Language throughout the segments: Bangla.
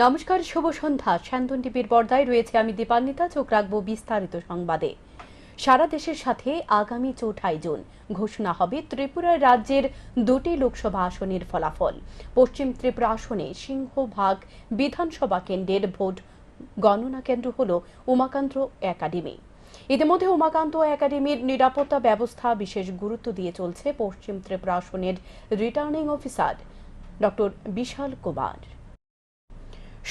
নমস্কার, শুভ সন্ধ্যা। শান্তন টিভির পর্দায় রয়েছে আমি দীপান্বিতা। চোখ রাখবো বিস্তারিত সংবাদে। সারা দেশের সাথে আগামী ৪ জুন ঘোষণা হবে ত্রিপুরার রাজ্যের ২টি লোকসভা আসনের ফলাফল। পশ্চিম ত্রিপুরা আসনে সিংহভাগ বিধানসভা কেন্দ্রের ভোট গণনা কেন্দ্র হল উমাকান্ত একাডেমি। ইতিমধ্যে উমাকান্ত একাডেমির নিরাপত্তা ব্যবস্থা বিশেষ গুরুত্ব দিয়ে চলছে পশ্চিম ত্রিপুরা আসনের রিটার্নিং অফিসার ডক্টর বিশাল কুমার।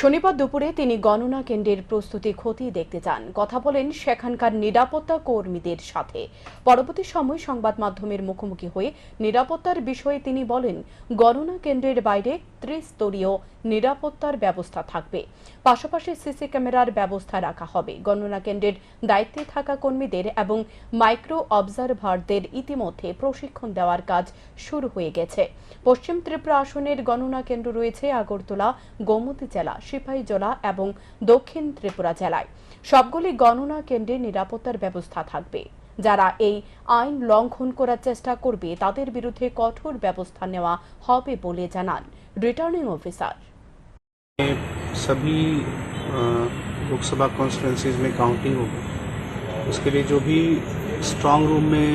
শনিবার দুপুরে তিনি গণনা কেন্দ্রের প্রস্তুতি খতিয়ে দেখতে যান, কথা বলেন সেখানকার নিরাপত্তা কর্মীদের সাথে। পরবর্তী সময় সংবাদ মাধ্যমের মুখোমুখি হয়ে নিরাপত্তার বিষয়ে তিনি বলেন, গণনা কেন্দ্রের বাইরে ত্রিস্তরীয় নিরাপত্তার ব্যবস্থা থাকবে, পাশাপাশি সিসি ক্যামেরার ব্যবস্থা রাখা হবে। গণনা কেন্দ্রের দায়িত্বে থাকা কর্মীদের এবং মাইক্রো অবজারভারদের ইতিমধ্যে প্রশিক্ষণ দেওয়ার কাজ শুরু হয়ে গেছে। পশ্চিম ত্রিপুরা আসনের গণনা কেন্দ্র রয়েছে আগরতলা, গোমতী জেলা, সিপাহীজলা এবং দক্ষিণ ত্রিপুরা জেলায়। সবগুলি গণনা কেন্দ্রে নিরাপত্তার ব্যবস্থা থাকবে। যারা এই আইন লঙ্ঘন করার চেষ্টা করবে তাদের বিরুদ্ধে কঠোর ব্যবস্থা নেওয়া হবে বলে জানান রিটার্নিং অফিসার। सभी लोकसभा कॉन्स्टिट्यूंसीज में काउंटिंग होगी, उसके लिए जो भी स्ट्रांग रूम में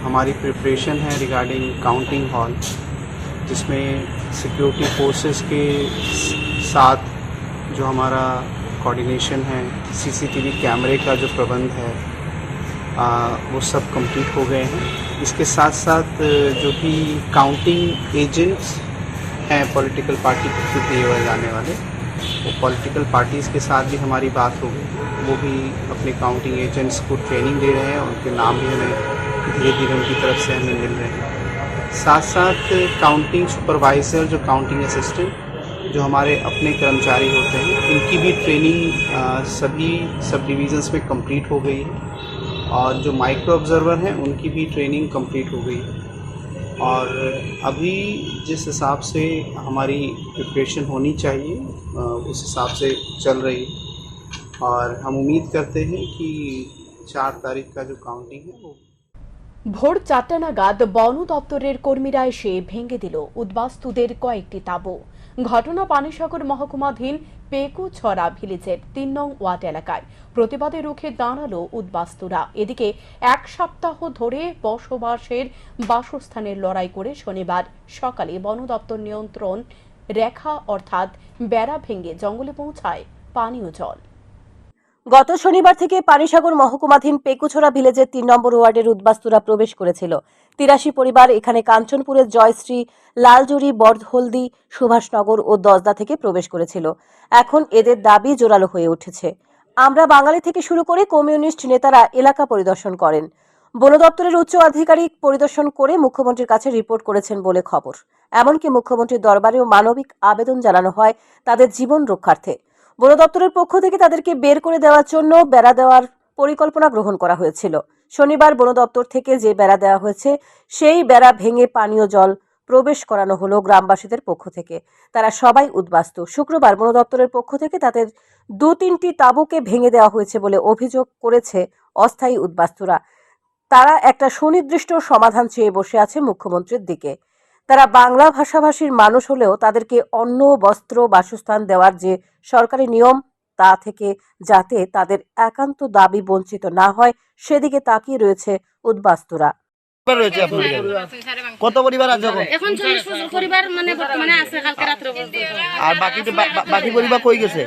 हमारी प्रिपरेशन है रिगार्डिंग काउंटिंग हॉल, जिसमें सिक्योरिटी फोर्सेस के साथ जो हमारा कोऑर्डिनेशन है, सीसीटीवी कैमरे का जो प्रबंध है वो सब कंप्लीट हो गए हैं। इसके साथ साथ जो भी काउंटिंग एजेंट्स हैं पॉलिटिकल पार्टी को दिए हुए जाने वाले, वो पॉलिटिकल पार्टीज़ के साथ भी हमारी बात हो गई। वो भी अपने काउंटिंग एजेंट्स को ट्रेनिंग दे रहे हैं, उनके नाम भी हमें धीरे धीरे उनकी तरफ से हमें मिल रहे हैं। साथ साथ काउंटिंग सुपरवाइज़र, जो काउंटिंग असिस्टेंट, जो हमारे अपने कर्मचारी होते हैं, इनकी भी ट्रेनिंग सभी सब डिविजन्स में कंप्लीट हो गई है। और जो माइक्रो ऑब्जर्वर हैं उनकी भी ट्रेनिंग कंप्लीट हो गई है। और अभी जिस हिसाब से हमारी प्रिपरेशन होनी चाहिए उस हिसाब से चल रही है। और हम उम्मीद करते हैं कि 4 तारीख का जो काउंटिंग है वो ভোর ৪টা নাগাদ বন দপ্তরের কর্মীরা এসে ভেঙে দিল উদ্বাস্তুদের কয়েকটি তাঁবু। ঘটনা পানিসাগর মহকুমাধীন পেকুছড়া ভিলেজের ৩ নং ওয়ার্ড এলাকায়। প্রতিবাদে রুখে দাঁড়ালো উদ্বাস্তুরা। এদিকে এক সপ্তাহ ধরে বসবাসের বাসস্থানের লড়াই করে শনিবার সকালে বন দপ্তর নিয়ন্ত্রণ রেখা অর্থাৎ বেড়া ভেঙে জঙ্গলে পৌঁছায় পানীয় জল। গত শনিবার থেকে পানিসাগর মহকুমাধীন পেকুছড়া ভিলেজের ৩ নম্বর ওয়ার্ডের উদ্বাস্তুরা প্রবেশ করেছিল। ৮৩ পরিবার এখানে কাঞ্চনপুরের জয়শ্রী, লালজুড়ি, বড়হলদি, সুভাষনগর ও দজদা থেকে প্রবেশ করেছিল। এখন এদের দাবি জোরালো হয়ে উঠেছে। আমরা বাঙালি থেকে শুরু করে কমিউনিস্ট নেতারা এলাকা পরিদর্শন করেন। বন দপ্তরের উচ্চ আধিকারিক পরিদর্শন করে মুখ্যমন্ত্রীর কাছে রিপোর্ট করেছেন বলে খবর। এমনকি মুখ্যমন্ত্রীর দরবারেও মানবিক আবেদন জানানো হয় তাদের জীবন রক্ষার্থে। বন দপ্তরের পক্ষ থেকে তাদেরকে বের করে দেওয়ার জন্য বেড়া দেওয়ার পরিকল্পনা গ্রহণ করা হয়েছিল। শনিবার বন দপ্তর থেকে যে বেড়া দেওয়া হয়েছে সেই বেড়া ভেঙে পানীয় জল প্রবেশ করানো হলো গ্রামবাসীদের পক্ষ থেকে। তারা সবাই উদ্বাস্তু। শুক্রবার বন দপ্তরের পক্ষ থেকে তাদের ২-৩টি তাঁবুকে ভেঙে দেওয়া হয়েছে বলে অভিযোগ করেছে অস্থায়ী উদ্বাস্তুরা। তারা একটা সুনির্দিষ্ট সমাধান চেয়ে বসে আছে মুখ্যমন্ত্রীর দিকে। তারা বাংলা ভাষাভাষীর মানুষ হলেও তাদেরকে অন্ন, বস্ত্র, বাসস্থান দেওয়ার যে সরকারি নিয়ম তা থেকে যাতে তাদের একান্ত দাবি বঞ্চিত না হয় সেদিকে তাকিয়ে রয়েছে উদ্বাস্তুরা। কত পরিবার আছে এখন ৪০ পরিবার মানে বর্তমানে আছে, কালকে রাত্রে আর বাকি পরিবার কই গেছে?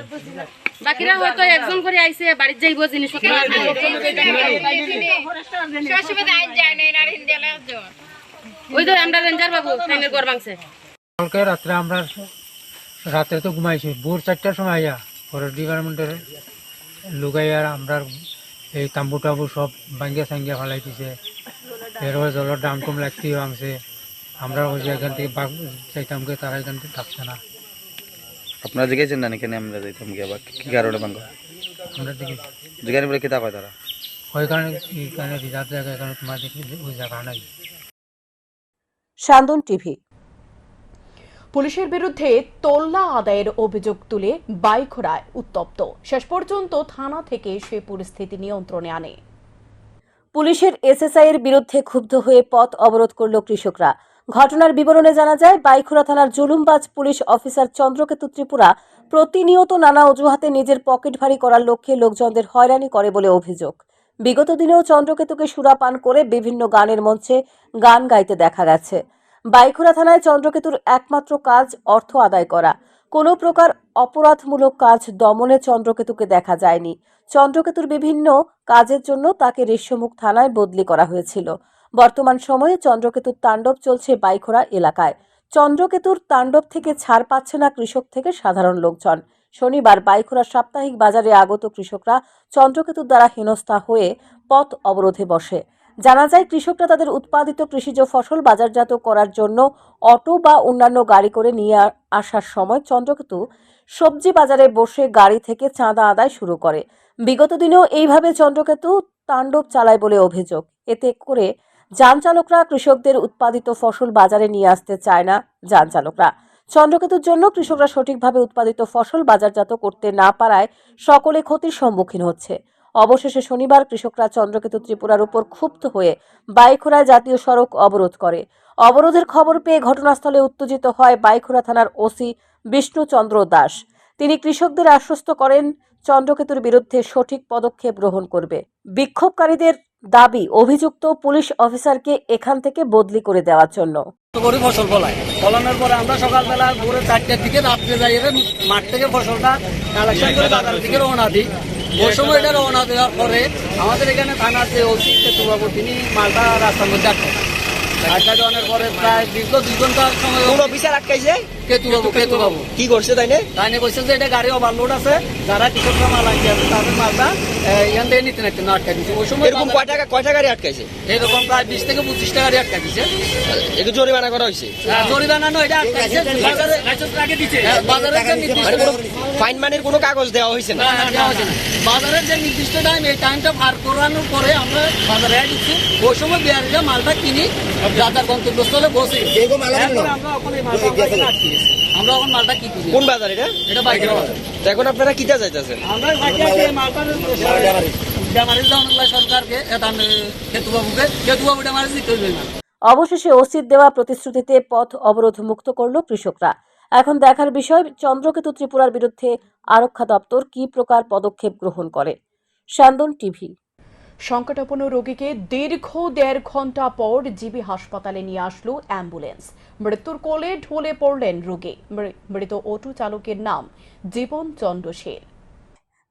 বাকিরা হয়তো একজন করে আইছে, বাড়িতে যাইব জিনিসপত্র ওই তো আমরা রেঞ্জার বাবু ট্রেনের ঘর ভাঙছে। কালকে রাত্রে আমরা রাত্রে তো ঘুমাইছি, ভোর ৪টার সময় আইয়া ফরেস্ট ডিপার্টমেন্টের লুকাইয়ার আমরা এই তাম্বু টাম্বু সব ভাঙ্গিয়া সাঙ্গিয়া ফেলাই দিছে। এরপরে জলের দাম কম লাগতেই ভাঙছে। আমরা ওই যে এখান থেকে চাইতামকে তারা এখান থেকে থাকছে না। আপনারা জিজ্ঞেসেন না এখানে আমরা যাইতাম কি আবার কি কারণে ভাঙ আমরা দেখি জিজ্ঞাসা বলে কিতা কয় তারা ওই কারণে রিজার্ভ জায়গা এখানে তোমার দেখি ওই জায়গা নাই। শান্তন টিভি। পুলিশের বিরুদ্ধে তোল্লা আদায়ের অভিযোগ তুলে বাইখোড়ায় উত্তপ্ত। শেষ পর্যন্ত থানা থেকে সে পরিস্থিতি নিয়ন্ত্রণে আনে। পুলিশের এসএসআই এর বিরুদ্ধে ক্ষুব্ধ হয়ে পথ অবরোধ করল কৃষকরা। ঘটনার বিবরণে জানা যায়, বাইখুড়া থানার জুলুমবাজ পুলিশ অফিসার চন্দ্রকেতু ত্রিপুরা প্রতিনিয়ত নানা অজুহাতে নিজের পকেট ভারী করার লক্ষ্যে লোকজনদের হয়রানি করে বলে অভিযোগ। বিগত দিনেও চন্দ্রকেতুকে সুরাপান করে বিভিন্ন গানের মঞ্চে গান গাইতে দেখা গেছে। বাইখুড়া থানায় চন্দ্রকেতুর একমাত্র কাজ অর্থ আদায় করা। কোনো প্রকার অপরাধমূলক কাজ দমনে চন্দ্রকেতুকে দেখা যায়নি। চন্দ্রকেতুর বিভিন্ন কাজের জন্য তাকে রেশমুখ থানায় বদলি করা হয়েছিল। বর্তমান সময়ে চন্দ্রকেতুর তাণ্ডব চলছে বাইখোড়া এলাকায়। চন্দ্রকেতুর তাণ্ডব থেকে ছাড় পাচ্ছে না কৃষক থেকে সাধারণ লোকজন। শনিবার বাইখোড়া সাপ্তাহিক বাজারে আগত কৃষকরা চন্দ্রকেতুর দ্বারা হেনস্থা হয়ে পথ অবরোধে বসে। জানা যায়, কৃষকরা তাদের উৎপাদিত কৃষিজ ফসল বাজারজাত করার জন্য অটো বা অন্যান্য গাড়ি করে নিয়ে আসার সময় চন্দ্রকেতু সবজি বাজারে বসে গাড়ি থেকে চাঁদা আদায় শুরু করে। বিগত দিনেও এইভাবে চন্দ্রকেতু তাণ্ডব চালায় বলে অভিযোগ। এতে করে যান চালকরা কৃষকদের উৎপাদিত ফসল বাজারে নিয়ে আসতে চায় না। যান চালকরা চন্দ্রকেতুর জন্য কৃষকরা সঠিকভাবে উৎপাদিত ফসল বাজারজাত করতে না পারায় সকলে ক্ষতির সম্মুখীন হচ্ছে। অবশেষে শনিবার কৃষকরা চন্দ্রকেতু ত্রিপুরার উপর ক্ষুব্ধ হয়ে বাইখোড়ায় জাতীয় সড়ক অবরোধ করে। অবরোধের খবর পেয়ে ঘটনাস্থলে উত্তেজিত হয় বাইখোড়া থানার ওসি বিষ্ণুচন্দ্র দাস। তিনি কৃষকদের আশ্বস্ত করেন চন্দ্রকেতুর বিরুদ্ধে সঠিক পদক্ষেপ গ্রহণ করবে। বিক্ষোভকারীদের দাবি অভিযুক্ত পুলিশ অফিসারকে এখান থেকে বদলি করে দেওয়ার জন্য। করি ফসল ফলাই ফলানোর পরে আমরা সকালবেলা ভোরে 4টার দিকে রাত্রে যাই মাঠ থেকে ফসলটা কালেকশন করে বাজারের দিকে রওনা দিই। ওই সময় এটা রওনা দেওয়ার পরে আমাদের এখানে থানার যে ওসি কেতুবাবু তিনি মালটা রাস্তার মধ্যে আটকা দেওয়ানোর পরে প্রায় দীর্ঘ 2 ঘন্টার সময় অফিসার আটকাইছে। কেতুবাবু কি করছে তাই বলছেন যে এটা গাড়ি ওভারলোড আছে, যারা কৃষকরা মাল আনছে তাদের মালটা এখান থেকে নিতে না আটকা দিচ্ছে। ওই সময় এরকম কয়টা গাড়ি আটকাইছে? এরকম প্রায় 20 থেকে 25টা গাড়ি আটকা দিচ্ছে। একটু জরিমানা করা হয়েছে? জরিমানা নয়, এটা আটকাইছে বাজারের যে নির্দিষ্ট ফাইন মানির কোনো কাগজ দেওয়া হয়েছে না। বাজারের যে নির্দিষ্ট টাইম, এই টাইমটা পার করানোর পরে আমরা বাজারে দিচ্ছি। ওই সময় বিহারিরা মালটা কিনি যাতার গন্তব্যস্থলে বসে আমরা এখন মালটা কি করি। কোন বাজার এটা? এটা বাইকের বাজার। এখন আপনারা কিটা যাইতেছেন? আমরা মালটা সরকারকে কেতুবাবু ড্যামারেজ দিতে হইবে না। অবশেষে ওসির দেওয়া প্রতিশ্রুতিতে পথ অবরোধ মুক্ত করল কৃষকরা। এখন দেখার বিষয় চন্দ্রকেতু ত্রিপুরার বিরুদ্ধে আরক্ষা দপ্তর কি প্রকার পদক্ষেপ গ্রহণ করে। স্যান্দন টিভি। সংকটাপন্ন রোগীকে দীর্ঘ 1.5 ঘন্টা পর জিবি হাসপাতালে নিয়ে আসলো অ্যাম্বুলেন্স। মৃত্যুর কোলে ঢলে পড়লেন রোগী। মৃত অটো চালকের নাম জীবন চন্দ্র শীল।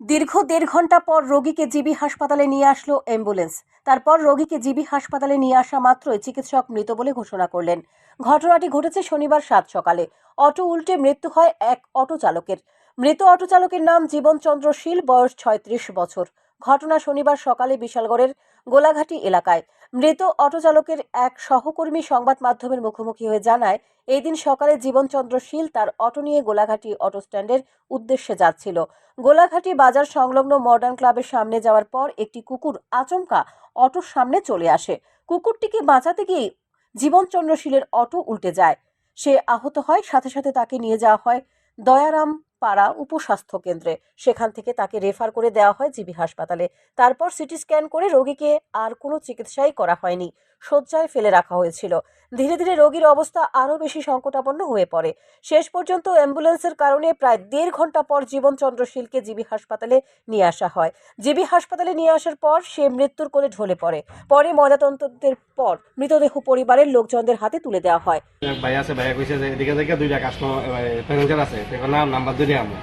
দীর্ঘ 1.5 ঘন্টা পর রোগীকে জিবি হাসপাতালে নিয়ে আসলো অ্যাম্বুলেন্স। তারপর রোগীকে জিবি হাসপাতালে নিয়ে আসা মাত্রই চিকিৎসক মৃত বলে ঘোষণা করলেন। ঘটনাটি ঘটেছে শনিবার 7 সকালে। অটো উল্টে মৃত্যু হয় এক অটো চালকের। মৃত অটো চালকের নাম জীবন চন্দ্র শীল, বয়স 36 বছর। ঘটনা শনিবার সকালে বিশালগড়ের গোলাঘাটি এলাকায়। মৃত অটো চালকের এক সহকর্মী সংবাদ মাধ্যমের মুখোমুখি হয়ে জানায়, এই দিন সকালে জীবনচন্দ্র শীল তার অটো নিয়ে গোলাঘাটি অটো স্ট্যান্ডের উদ্দেশ্যে যাচ্ছিল। গোলাঘাটি বাজার সংলগ্ন মডার্ন ক্লাবের সামনে যাওয়ার পর একটি কুকুর আচমকা অটোর সামনে চলে আসে। কুকুরটিকে বাঁচাতে গিয়ে জীবনচন্দ্র শীলের অটো উল্টে যায়। সে আহত হয়। সাথে সাথে তাকে নিয়ে যাওয়া হয় দয়ারাম পাড়া উপস্বাস্থ্য কেন্দ্রে। সেখান থেকে তাকে রেফার করে দেওয়া হয় জিবি হাসপাতালে। তারপর সিটি স্ক্যান করে রোগীকে আর কোনো চিকিৎসাই করা হয়নি, শয্যায় ফেলে রাখা হয়েছিল। ধীরে ধীরে রোগীর অবস্থা আরও বেশি সংকটাপন্ন হয়ে পড়ে। শেষ পর্যন্ত অ্যাম্বুলেন্সের কারণে প্রায় 1.5 ঘন্টা পর জীবনচন্দ্র শীলকে জিবি হাসপাতালে নিয়ে আসা হয়। জিবি হাসপাতালে নিয়ে আসার পর সে মৃত্যুর কোলে ঢলে পড়ে। পরে ময়নাতদন্তের পর মৃতদেহ পরিবারের লোকজনদের হাতে তুলে দেওয়া হয়। ভাই আছে, ভাইয়া কইছে যে এদিকে থেকে 2টা কাস্টমার প্যাসেঞ্জার আছে, এখন নাম্বার দিয়ে আমি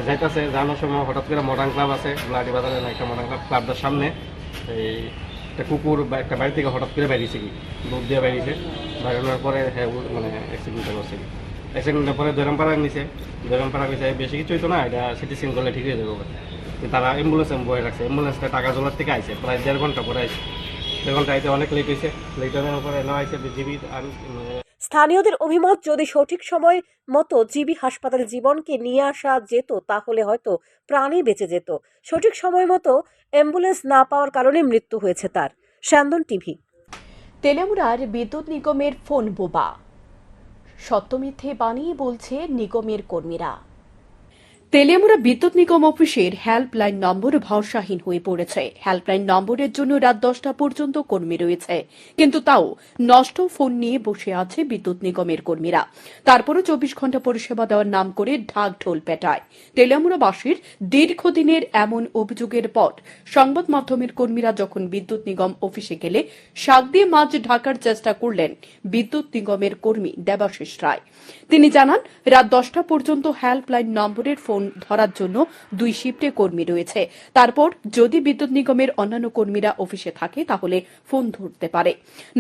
যাইতেছে। জানার সময় হঠাৎ করে মডার্ন ক্লাব আছে গুলাহাটি বাজারে, একটা মডার্ন ক্লাবটার সামনে এই একটা কুকুর বা একটা বাড়ি থেকে হঠাৎ করে বেরিয়েছে, কি দুধ দিয়ে বেরিয়েছে। বেরোনোর পরে হ্যাঁ মানে অ্যাক্সিডেন্টটা করছে। অ্যাক্সিডেন্টের পরে দৈরামপাড়ার নিচে, দৈরামপাড়া কইছে বেশি কিছু হইতো না, এটা সিটি স্ক্যান করলে ঠিক হয়ে যাবে। তারা অ্যাম্বুলেন্স বয়ে রাখছে। অ্যাম্বুলেন্সটা টাকা জোলার থেকে আইছে, প্রায় 1.5 ঘন্টা পরে আইছে। 1.5 ঘন্টা আইতে অনেক লেট হয়েছে। লেট হওয়ার পরে এনে আইছে জিবি। স্থানীয়দের অভিমত, যদি সঠিক সময় মতো জিবি হাসপাতালে জীবনকে নিয়ে আসা যেত তাহলে হয়তো প্রাণই বেঁচে যেত। সঠিক সময় মতো অ্যাম্বুলেন্স না পাওয়ার কারণে মৃত্যু হয়েছে তার। স্যান্দন টিভি। তেলেমুড়ার বিদ্যুৎ নিগমের ফোন বোবা। সত্য মিথ্যে বানিয়ে বলছে নিগমের কর্মীরা। তেলিয়ামুড়া বিদ্যুৎ নিগম অফিসের হেল্পলাইন নম্বর ভরসাহীন হয়ে পড়েছে। হেল্পলাইন নম্বরের জন্য রাত 10টা পর্যন্ত কর্মী রয়েছে, কিন্তু তাও নষ্ট ফোন নিয়ে বসে আছে বিদ্যুৎ নিগমের কর্মীরা। তারপরও 24 ঘন্টা পরিষেবা দেওয়ার নাম করে ঢাক ঢোল পেটায়। তেলিয়ামুড়াবাসীর দীর্ঘদিনের এমন অভিযোগের পর সংবাদ মাধ্যমের কর্মীরা যখন বিদ্যুৎ নিগম অফিসে গেলে শাক দিয়ে মাছ ঢাকার চেষ্টা করলেন বিদ্যুৎ নিগমের কর্মী দেবাশিস রায়। তিনি জানান, রাত 10টা পর্যন্ত হেল্পলাইন নম্বরের ফোন ধরার জন্য 2 শিফটে কর্মী রয়েছে। তারপর যদি বিদ্যুৎ নিগমের অন্যান্য কর্মীরা অফিসে থাকে তাহলে ফোন ধরতে পারে,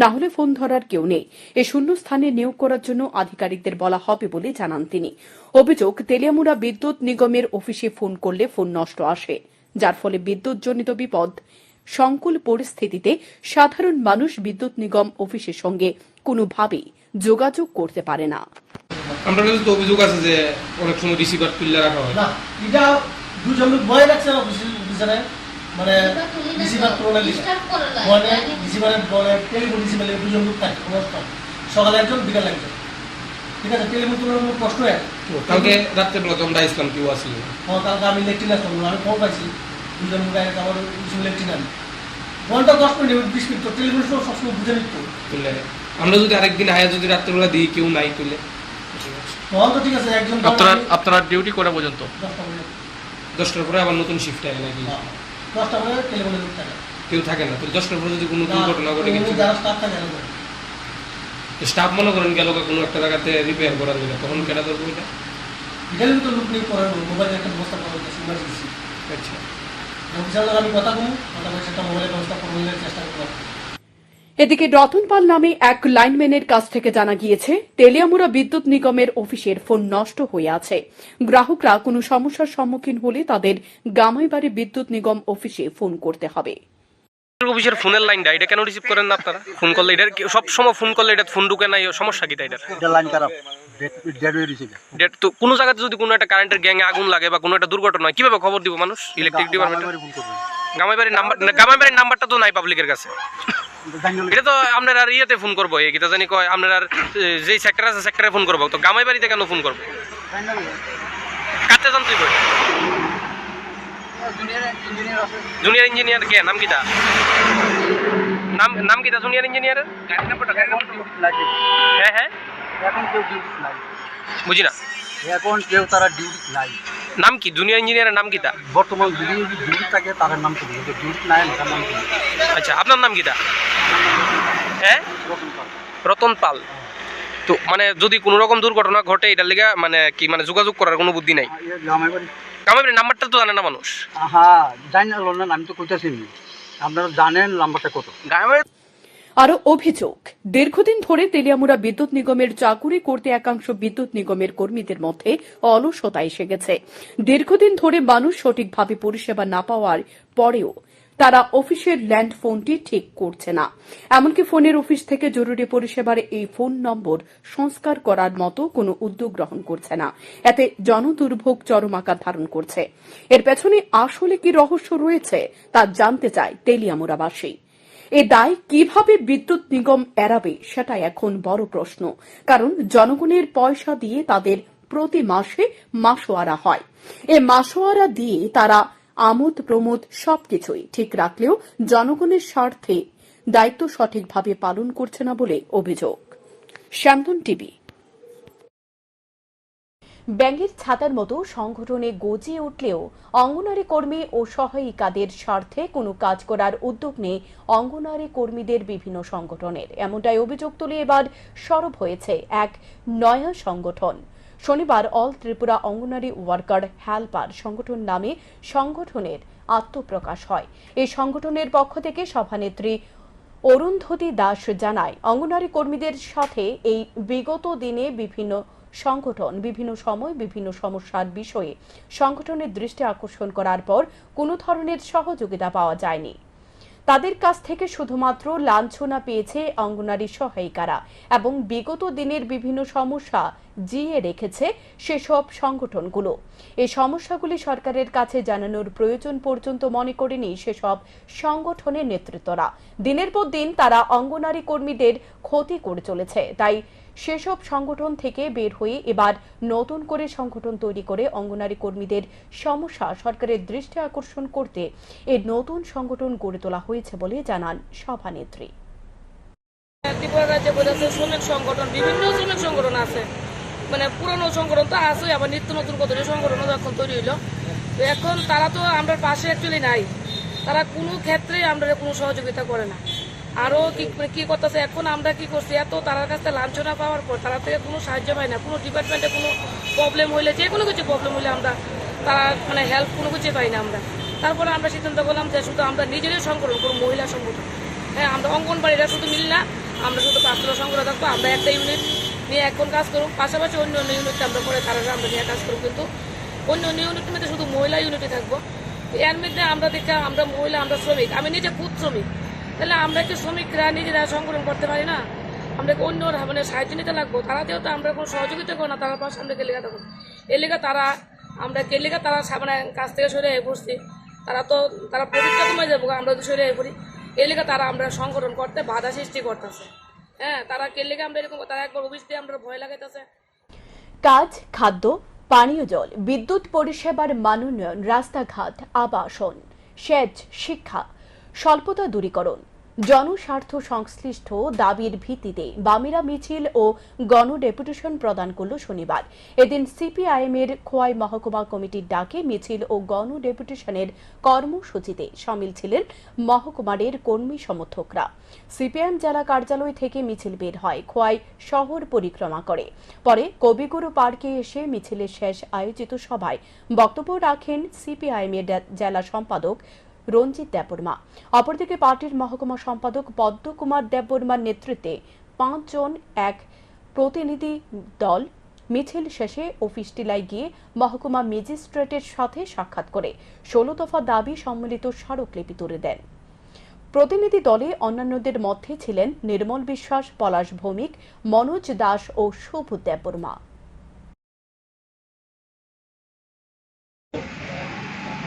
না হলে ফোন ধরার কেউ নেই। এ শূন্য স্থানে নিয়োগ করার জন্য আধিকারিকদের বলা হবে বলে জানান তিনি। অভিযোগ, তেলিয়ামুড়া বিদ্যুৎ নিগমের অফিসে ফোন করলে ফোন নষ্ট আসে, যার ফলে বিদ্যুৎজনিত বিপদ। সংকুল পরিস্থিতিতে সাধারণ মানুষ বিদ্যুৎ নিগম অফিসের সঙ্গে কোনোভাবেই যোগাযোগ করতে পারে না। আমরা কাছে তো অভিযোগ আছে যে অনেক সময় রিসিভার তুলে রাখা হয়। না, এটা দুজন লোক বয়ে রাখছে অফিসারে, মানে রিসিভার তোলা মানে রিসিভারের বলে টেলিফোন রিসিভারের দুজন লোক থাকে সকালে একজন বিকাল একজন, ঠিক আছে। টেলিফোন তোলার কোনো প্রশ্ন কালকে রাত্রেবেলা তো আমরা আসলাম, কেউ আসছিল। হ্যাঁ, কালকে আমি লেট্রিন আসলাম, আমি ফোন পাইছি দুজন লোক আমার লেট্রিন আনি ঘন্টা 10 মিনিট 20 মিনিট তো টেলিফোন সবসময় বুঝে নিত তুলে আমরা যদি আরেকদিন আয়া যদি রাত্রেবেলা দিই কেউ নাই তুলে, তখন তো ঠিক আছে। একজন আপনার ডিউটি করা পর্যন্ত 10টা পর্যন্ত, 10টার পরে আবার নতুন শিফট আয় নাকি? 10টা পরে টেলিফোনে লোক থাকে, কেউ থাকে না। তো 10টার পরে যদি কোনো দুর্ঘটনা ঘটে গেছে, যারা স্টাফ থাকে না, স্টাফ মনে করেন গেল কোনো একটা জায়গাতে রিপেয়ার করার জন্য, তখন কেটা ধরবো এটা? এটাই তো লোক নিয়ে করার মোবাইলের একটা ব্যবস্থা করা হচ্ছে ইমার্জেন্সি। আচ্ছা, অফিসার আমি কথা বলবো, কথা বলে সেটা মোবাইলের ব্যবস্থা করবো চেষ্টা করবো। এদিকে রতনপাল নামে এক লাইনম্যানের কাছ থেকে জানা গিয়েছে, তেলিয়ামুড়া বিদ্যুৎ নিগমের অফিসের ফোন নষ্ট হয়ে আছে। গ্রাহকরা কোনো সমস্যার সম্মুখীন হলে তাদের গামাইবাড়ি বিদ্যুৎ নিগম অফিসে ফোন করতে হবে। অফিসের ফোনের লাইনটা এটা কেন রিসিভ করেন না আপনারা? ফোন করলে এটা সব সময় ফোন করলে এটা ফোন ঢুকে না, সমস্যা কি? এটা লাইন খারাপ, ডেট তো কোনো জায়গাতে যদি কোনো একটা কারেন্টের গ্যাংয়ে আগুন লাগে বা কোনো একটা দুর্ঘটনা হয়, কিভাবে খবর দিব মানুষ? ইলেকট্রিক ডিপার্টমেন্টে গামাইবাড়ির নাম্বারটা তো নাই পাবলিকের কাছে। এটা তো আপনার আর ইয়েতে ফোন করবো, এটা জানি কয় আপনার আর যেই সেক্টর আছে সেক্টরে ফোন করবো, তো গামাইবাড়িতে কেন ফোন করবো? কাছে জানতে হবে। জুনিয়র ইঞ্জিনিয়ার কে নাম কিটা? নাম কিটা জুনিয়র ইঞ্জিনিয়ারের? হ্যাঁ হ্যাঁ, বুঝি না এখন কেউ তারা ডিউটি নাই। নাম কি জুনিয়র ইঞ্জিনিয়ারের নাম কিটা? বর্তমান ডিউটি থাকে তাদের নাম কি? ডিউটি নাই, তার নাম কি? আচ্ছা, আপনার নাম কিটা? হ্যাঁ, রতন পাল। তো মানে যদি কোনো রকম দুর্ঘটনা ঘটে এটার লিগা মানে কি মানে যোগাযোগ করার কোনো বুদ্ধি নাই? গামাইবাড়ির নাম্বারটা তো জানে না মানুষ। হ্যাঁ, জানি না, আমি তো কইতাছি আপনারা জানেন নাম্বারটা কত। আরো অভিযোগ, দীর্ঘদিন ধরে তেলিয়ামুড়া বিদ্যুৎ নিগমের চাকুরি করতে একাংশ বিদ্যুৎ নিগমের কর্মীদের মধ্যে অলসতা এসে গেছে। দীর্ঘদিন ধরে মানুষ সঠিকভাবে পরিষেবা না পাওয়ার পরেও তারা অফিসের ল্যান্ড ফোনটি ঠিক করছে না। এমনকি ফোনের অফিস থেকে জরুরি পরিষেবার এই ফোন নম্বর সংস্কার করার মতো কোনো উদ্যোগ গ্রহণ করছে না। এতে জনদুর্ভোগ চরম আকার ধারণ করছে। এর পেছনে আসলে কি রহস্য রয়েছে তা জানতে চায় তেলিয়ামুড়াবাসী। এ দায় কিভাবে বিদ্যুৎ নিগম এড়াবে সেটা এখন বড় প্রশ্ন, কারণ জনগণের পয়সা দিয়ে তাদের প্রতি মাসে মাসোয়ারা হয়। এ মাসোয়ারা দিয়ে তারা আমোদ প্রমোদ সবকিছুই ঠিক রাখলেও জনগণের স্বার্থে দায়িত্ব সঠিকভাবে পালন করছে না বলে অভিযোগ। শ্যামদন টিভি। ব্যাঙের ছাতার মতো সংগঠনে গজিয়ে উঠলেও অঙ্গনারী কর্মী ও সহায়িকাদের স্বার্থে কোনো কাজ করার উদ্যোগ নেই অঙ্গনারী কর্মীদের বিভিন্ন সংগঠনের। এমনটাই অভিযোগ তুলে এবার সরব হয়েছে এক নয়া সংগঠন। শনিবার অল ত্রিপুরা অঙ্গনারী ওয়ার্কার হেল্পার সংগঠন নামে সংগঠনের আত্মপ্রকাশ হয়। এই সংগঠনের পক্ষ থেকে সভানেত্রী অরুন্ধতী দাস জানায়, অঙ্গনারী কর্মীদের সাথে এই বিগত দিনে বিভিন্ন সংগঠন বিভিন্ন সময় বিভিন্ন সমস্যার বিষয়ে সংগঠনের দৃষ্টি আকর্ষণ করার পর কোনো ধরনের সহযোগিতা পাওয়া যায়নি। তাদের কাছ থেকে শুধুমাত্র লাঞ্ছনা পেয়েছে অঙ্গনারী সহায়িকারা এবং বিগত দিনের বিভিন্ন সমস্যা জিয়ে রেখেছে সেসব সংগঠনগুলো। এই সমস্যাগুলি সরকারের কাছে জানানোর প্রয়োজন পর্যন্ত মনে করেনি সেসব সংগঠনের নেতৃত্বরা। দিনের পর দিন তারা অঙ্গনারী কর্মীদের ক্ষতি করে চলেছে, তাই সেসব সংগঠন থেকে বের হয়ে এবার নতুন করে সংগঠন তৈরি করে অঙ্গনারী কর্মীদের সমস্যা সরকারের দৃষ্টি আকর্ষণ করতে এই নতুন সংগঠন গড়ে তোলা হয়েছে বলে জানান সভানেত্রী। ত্রিপুরা রাজ্যে বলেছে শ্রমিক সংগঠন, বিভিন্ন শ্রমিক সংগঠন আছে, মানে পুরনো সংগঠন তো আছে, আবার নিত্য নতুন কত সংগঠন এখন তৈরি হইলো। তো এখন তারা তো আমরা পাশে অ্যাকচুয়ালি নাই, তারা কোনো ক্ষেত্রেই আমরা কোনো সহযোগিতা করে না। আরও কি করতেছে, এখন আমরা কি করছি, এত তার কাছে লাঞ্ছনা পাওয়ার পর তারা থেকে কোনো সাহায্য পাই না। কোনো ডিপার্টমেন্টে কোনো প্রবলেম হইলে, যে কোনো কিছু প্রবলেম হইলে আমরা তারা মানে হেল্প কোনো কিছু পাই না আমরা। তারপরে আমরা সিদ্ধান্ত করলাম যে শুধু আমরা নিজেরাই সংগঠন করবো, মহিলা সংগঠন। হ্যাঁ, আমরা অঙ্গনবাড়িরা শুধু মিল না, আমরা শুধু পাঁচটা সংগঠন থাকবো, আমরা একটা ইউনিট নিয়ে এখন কাজ করুক, পাশাপাশি অন্য অন্য ইউনিটটা আমরা পরে তারা আমরা নিয়ে কাজ করবো। কিন্তু অন্য অন্য ইউনিটের মধ্যে শুধু মহিলা ইউনিটে থাকবো। এর মধ্যে আমরা দেখি আমরা মহিলা, আমরা শ্রমিক, আমি নিজে খুদ শ্রমিক, তাহলে আমরা কি শ্রমিকরা নিজেরা সংগঠন করতে পারি না? আমরা অন্য মানে সাহায্য নিতে লাগবো। তারা যেহেতু আমরা কোনো সহযোগিতা করি না, তারা পাশে আমরা কেলিকা থাকবো, এর লেগে তারা আমরা কেলিকা তারা মানে কাছ থেকে সরে পড়ছি, তারা প্রতিষ্ঠা কমে যাবো, আমরা তো সরে পড়ি, এর লেগে তারা আমরা সংগঠন করতে বাধা সৃষ্টি করতেছে। হ্যাঁ, তারা কেলিকা আমরা এরকম, তারা একবার অফিস দিয়ে আমরা ভয় লাগাইতেছে। কাজ, খাদ্য, পানীয় জল, বিদ্যুৎ পরিষেবার মানোন্নয়ন, রাস্তাঘাট, আবাসন, সেচ, শিক্ষা, স্বল্পতা দূরীকরণ, জনস্বার্থ সংশ্লিষ্ট দাবির ভিত্তিতে বামেরা মিছিল ও গণডেপুটেশন প্রদান করল শনিবার। এদিন সিপিআইএম এর খোয়াই মহকুমা কমিটির ডাকে মিছিল ও গণডেপুটেশনের কর্মসূচিতে সামিল ছিলেন মহকুমারের কর্মী সমর্থকরা। সিপিআইএম জেলা কার্যালয় থেকে মিছিল বের হয়, খোয়াই শহর পরিক্রমা করে, পরে কবিগুরু পার্কে এসে মিছিলের শেষ আয়োজিত সভায় বক্তব্য রাখেন সিপিআইএম এর জেলা সম্পাদক রঞ্জিত দেববর্মা। অপরদিকে পার্টির মহকুমা সম্পাদক পদ্মকুমার দেববর্মার নেতৃত্বে 5 জন এক প্রতিনিধি দল মিছিল শেষে অফিস টিলায় গিয়ে মহকুমা ম্যাজিস্ট্রেটের সাথে সাক্ষাৎ করে 16 দফা দাবি সম্মিলিত স্মারকলিপি তুলে দেন। প্রতিনিধি দলে অন্যান্যদের মধ্যে ছিলেন নির্মল বিশ্বাস, পলাশ ভৌমিক, মনোজ দাস ও শুভ দেববর্মা।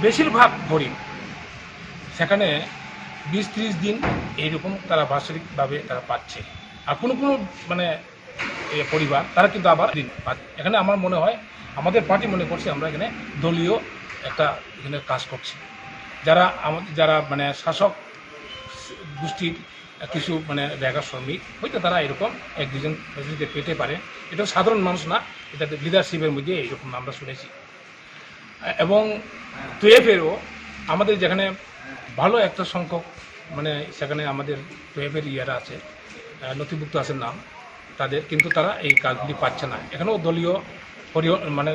বেশিরভাগ গরিব, সেখানে 20-30 দিন এইরকম তারা বার্ষিকভাবে তারা পাচ্ছে। আর কোনো মানে পরিবার তারা কিন্তু আবার দিন পাচ্ছে। এখানে আমার মনে হয় আমাদের পার্টি মনে করছে আমরা এখানে দলীয় একটা এখানে কাজ করছি। যারা মানে শাসক গোষ্ঠীর কিছু মানে রেগা শ্রমিক হয়তো তারা এরকম 1-2 জন পেতে পারে, এটা সাধারণ মানুষ না, এটা লিডারশিপের মধ্যে এইরকম আমরা শুনেছি। এবং টুয়েফেরও আমাদের যেখানে ভালো একটা সংখ্যক মানে সেখানে আমাদের টুয়েফের ইয়ারা আছে, নথিভুক্ত আছে নাম তাদের, কিন্তু তারা এই কাজগুলি পাচ্ছে না। এখানেও দলীয় মানে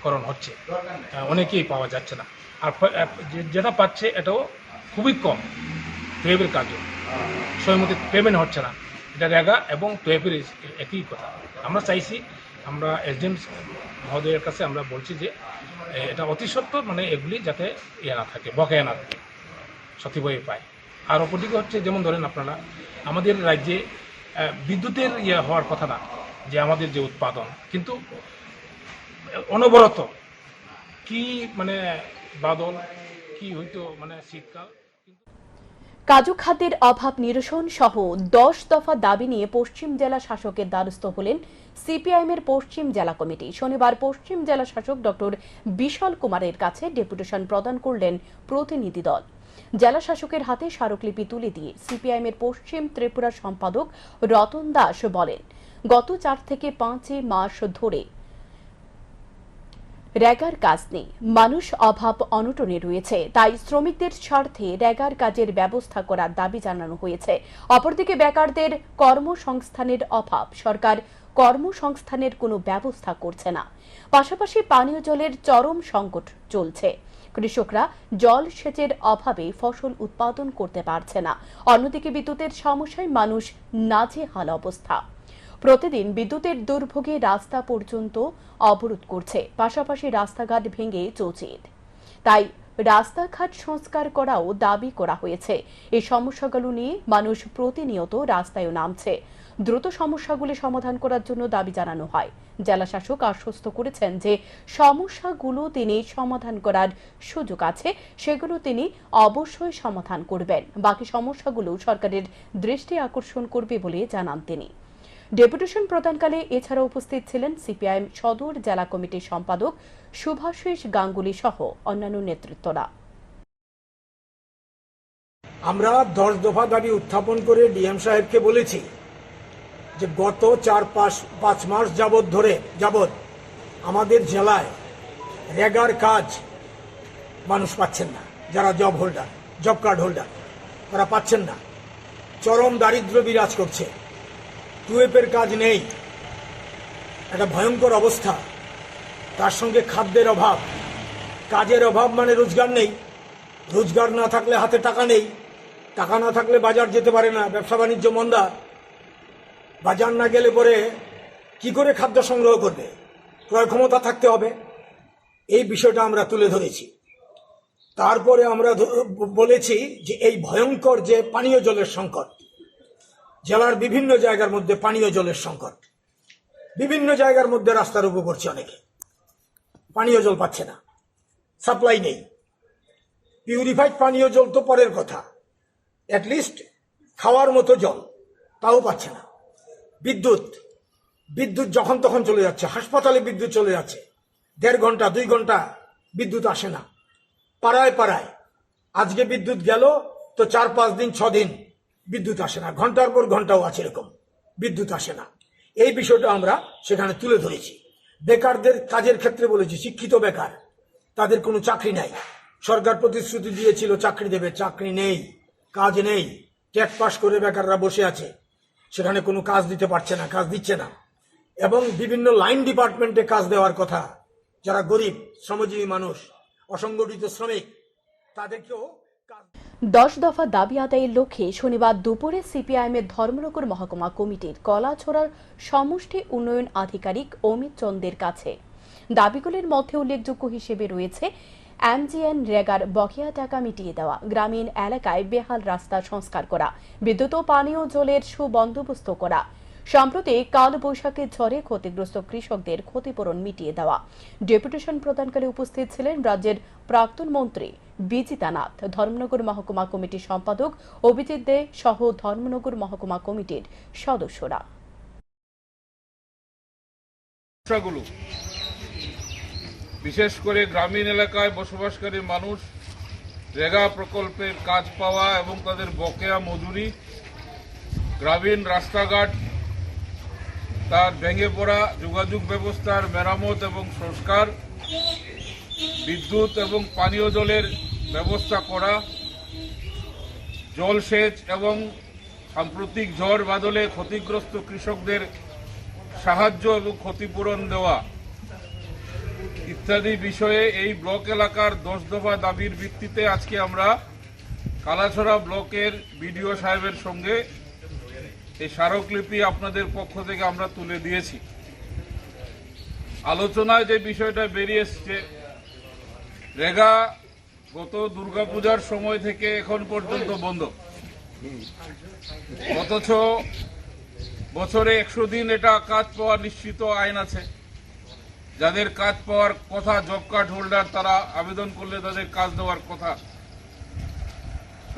করণ হচ্ছে, অনেকেই পাওয়া যাচ্ছে না। আর যেটা পাচ্ছে এটাও খুবই কম। টুয়েফের কাজও সময়মতো পেমেন্ট হচ্ছে না, এটা রেগা এবং টুয়েফের একই কথা। আমরা চাইছি, আমরা এসডিএম মহোদয়ের কাছে আমরা বলছি যে এটা অতি সত্ত্বর মানে এগুলি যাতে ইয়ে না থাকে, বকেয়া না থাকে, সঠিকভাবে পায়। আর অপরদিকে হচ্ছে যেমন ধরেন আপনারা আমাদের রাজ্যে বিদ্যুতের ইয়ে হওয়ার কথা না, যে আমাদের যে উৎপাদন, কিন্তু অনবরত কি মানে বাদল কি হইতো মানে শীতকাল। কাজু খাদ্যের অভাব নিরসন সহ 10 দফা দাবি নিয়ে পশ্চিম জেলা শাসকের দ্বারস্থ হলেন সিপিআইএম এর পশ্চিম জেলা কমিটি। শনিবার পশ্চিম জেলা শাসক ডক্টর বিশাল কুমারের কাছে ডেপুটেশন প্রদান করলেন প্রতিনিধি দল। জেলা শাসকের হাতে স্মারকলিপি তুলে দিয়ে সিপিআইএম এর পশ্চিম ত্রিপুরা সম্পাদক রতন দাস বলেন, গত 4 থেকে 5 মাস ধরে রেগার কাজ নেই, মানুষ অভাব অনটনে রয়েছে, তাই শ্রমিকদের স্বার্থে রেগার কাজের ব্যবস্থা করার দাবি জানানো হয়েছে। অপরদিকে বেকারদের কর্মসংস্থানের অভাব, সরকার কর্মসংস্থানের কোনো ব্যবস্থা করছে না। পাশাপাশি পানীয় জলের চরম সংকট চলছে, কৃষকরা জল সেচের অভাবে ফসল উৎপাদন করতে পারছে না। অন্যদিকে বিদ্যুতের সমস্যায় মানুষ নাজেহাল অবস্থা, প্রতিদিন বিদ্যুতের দুর্ভোগে রাস্তা পর্যন্ত অবরোধ করছে, পাশাপাশি রাস্তাঘাট ভেঙে চৌচির। তাই রাস্তাঘাট সংস্কার করাও দাবি করা হয়েছে। এই সমস্যাগুলো নিয়ে মানুষ প্রতিনিয়ত রাস্তায় নামছে। দ্রুত সমস্যাগুলি সমাধান করার জন্য দাবি জানানো হয়। জেলা শাসক আশ্বস্ত করেছেন যে সমস্যাগুলো তিনি সমাধান করার সুযোগ আছে, সেগুলো তিনি অবশ্যই সমাধান করবেন। বাকি সমস্যাগুলো সরকারের দৃষ্টি আকর্ষণ করবে বলে জানান তিনি। ডেপুটেশন প্রদানকালে এছাড়া উপস্থিত ছিলেন সিপিআইএম সদর জেলা কমিটির সম্পাদক শুভাশিস গাঙ্গুলি সহ অন্যান্য নেতৃত্বরা। আমরা 10 দফা দাবি উত্থাপন করে ডিএম সাহেবকে বলেছি যে গত 4-5 মাস যাবৎ আমাদের জেলায় রেগার কাজ মানুষ পাচ্ছেন না, যারা জব কার্ড হোল্ডার তারা পাচ্ছেন না। চরম দারিদ্র্য বিরাজ করছে, টুয়েপের কাজ নেই, একটা ভয়ঙ্কর অবস্থা। তার সঙ্গে খাদ্যের অভাব, কাজের অভাব মানে রোজগার নেই, রোজগার না থাকলে হাতে টাকা নেই, টাকা না থাকলে বাজার যেতে পারে না, ব্যবসা বাণিজ্য মন্দা, বাজার না গেলে পরে কি করে খাদ্য সংগ্রহ করবে, ক্রয় ক্ষমতা থাকতে হবে। এই বিষয়টা আমরা তুলে ধরেছি। তারপরে আমরা বলেছি যে এই ভয়ঙ্কর যে পানীয় জলের সংকট, জেলার বিভিন্ন জায়গার মধ্যে পানীয় জলের সংকট, বিভিন্ন জায়গার মধ্যে রাস্তা রোকো করছে, অনেকে পানীয় জল পাচ্ছে না, সাপ্লাই নেই। পিউরিফাইড পানীয় জল তো পরের কথা, অ্যাটলিস্ট খাওয়ার মতো জল তাও পাচ্ছে না। বিদ্যুৎ যখন তখন চলে যাচ্ছে, হাসপাতালে বিদ্যুৎ চলে যাচ্ছে, 1.5 ঘন্টা 2 ঘন্টা বিদ্যুৎ আসে না। পাড়ায় আজকে বিদ্যুৎ গেল তো 4-5 দিন 6 দিন বিদ্যুৎ আসে না, ঘন্টার পর ঘন্টাও আছে, এরকম বিদ্যুৎ আসে না। এই বিষয়টা আমরা সেখানে তুলে ধরেছি। বেকারদের কাজের ক্ষেত্রে বলেছি, শিক্ষিত বেকার, তাদের কোনো চাকরি নাই। সরকার প্রতিশ্রুতি দিয়েছিল চাকরি দেবে, চাকরি নেই, কাজ নেই, টেট পাস করে বেকাররা বসে আছে, সেখানে কোনো কাজ দিতে পারছে না, কাজ দিচ্ছে না। এবং বিভিন্ন লাইন ডিপার্টমেন্টে কাজ দেওয়ার কথা, যারা গরিব শ্রমজীবী মানুষ, অসংগঠিত শ্রমিক, তাদেরকেও 10 দফা দাবি আদায়ের লক্ষ্যে শনিবার দুপুরে সিপিআইএমের ধর্মনগর মহকুমা কমিটির কলাছড়ার সমষ্টি উন্নয়ন আধিকারিক অমিত চন্দের কাছে দাবিগুলির মধ্যে উল্লেখযোগ্য হিসেবে রয়েছে এমজিএন রেগার বকেয়া টাকা মিটিয়ে দেওয়া, গ্রামীণ এলাকায় বেহাল রাস্তা সংস্কার করা, বিদ্যুৎ ও পানীয় জলের সুবন্দোবস্ত করা, সম্প্রতি কাল বৈশাখের ঝড়ে ক্ষতিগ্রস্ত কৃষকদের ক্ষতিপূরণ মিটিয়ে দেওয়া। ডেপুটেশন প্রদানকালে উপস্থিত ছিলেন রাজ্যের প্রাক্তন মন্ত্রী বিজিতা নাথ, ধর্মনগর মহকুমা কমিটির সম্পাদক অভিজিৎ দে সহ ধর্মনগর মহকুমা কমিটির সদস্যরা। বিশেষ করে গ্রামীণ এলাকায় বসবাসকারী মানুষ রেগা প্রকল্পের কাজ পাওয়া এবং তাদের বকেয়া মজুরি, গ্রামীণ রাস্তাঘাট তার ভেঙে পড়া, যোগাযোগ ব্যবস্থার মেরামত এবং সংস্কার, বিদ্যুৎ এবং পানীয় জলের ব্যবস্থা করা, জলসেচ এবং সাম্প্রতিক ঝড় বাদলে ক্ষতিগ্রস্ত কৃষকদের সাহায্য এবং ক্ষতিপূরণ দেওয়া ইত্যাদি বিষয়ে এই ব্লক এলাকার 10 দফা দাবির ভিত্তিতে আজকে আমরা কালাছড়া ব্লকের বিডিও সাহেবের সঙ্গে এই স্মারকলিপি আপনাদের পক্ষ থেকে আমরা তুলে দিয়েছি। আলোচনায় যে বিষয়টা বেরিয়ে এসছে, রেগা গত দুর্গাপূজার সময় থেকে এখন পর্যন্ত বন্ধ, অথচ বছরে 100 দিন এটা কাজ পাওয়ার নিশ্চিত আইন আছে। যাদের কাজ পাওয়ার কথা, জব কার্ড হোল্ডার, তারা আবেদন করলে তাদের কাজ দেওয়ার কথা।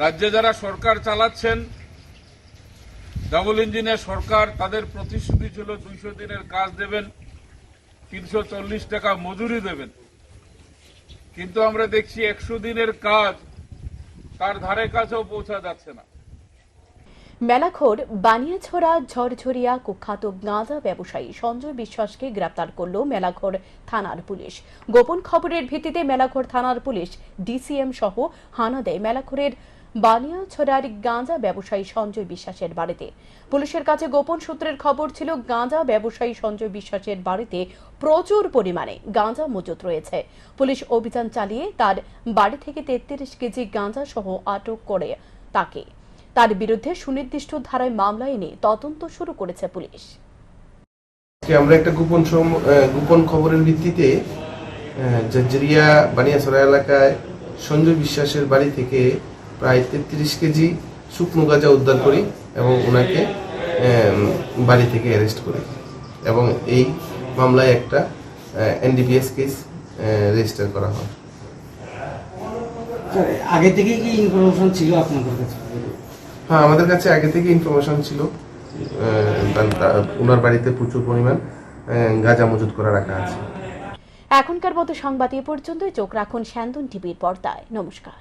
রাজ্যে যারা সরকার চালাচ্ছেন, ডাবল ইঞ্জিনের সরকার, তাদের প্রতিশ্রুতি ছিল 200 দিনের কাজ দেবেন, 340 টাকা মজুরি দেবেন, কিন্তু আমরা দেখছি 100 দিনের কাজ তার ধারে কাছেও পৌঁছা যাচ্ছে না। মেলাঘর বানিয়াছড়া ঝরঝরিয়া কুখ্যাত গাঁজা ব্যবসায়ী সঞ্জয় বিশ্বাসকে গ্রেপ্তার করল মেলাঘর থানার পুলিশ। গোপন খবরের ভিত্তিতে মেলাঘর থানার পুলিশ ডিসিএম সহ হানা দেয় মেলাঘরের বানিয়াছড়ার গাঁজা ব্যবসায়ী সঞ্জয় বিশ্বাসের বাড়িতে। পুলিশের কাছে গোপন সূত্রের খবর ছিল গাঁজা ব্যবসায়ী সঞ্জয় বিশ্বাসের বাড়িতে প্রচুর পরিমাণে গাঁজা মজুত রয়েছে। পুলিশ অভিযান চালিয়ে তার বাড়ি থেকে 33 কেজি গাঁজা সহ আটক করে তার বিরুদ্ধে সুনির্দিষ্ট ধারায় মামলা এনে তদন্ত শুরু করেছে পুলিশ। আমরা একটা গোপন খবরের ভিত্তিতে ঝরঝরিয়া বানিয়াছড়া এলাকায় সঞ্জয় বিশ্বাসের বাড়ি থেকে প্রায় 33 কেজি শুকনো গাঁজা উদ্ধার করি এবং ওনাকে বাড়ি থেকে অ্যারেস্ট করি এবং এই মামলায় একটা এনডিপিএস কেস রেজিস্টার করা হয়। আগে থেকে কি ইনফরমেশন ছিল আপনাদের কাছে? হ্যাঁ, আমাদের কাছে আগে থেকে ইনফরমেশন ছিল ওনার বাড়িতে প্রচুর পরিমাণ গাঁজা মজুত করে রাখা আছে। এখনকার মতো সংবাদ এ পর্যন্তই। চোখ রাখুন স্যান্দন টিভির পর্দায়। নমস্কার।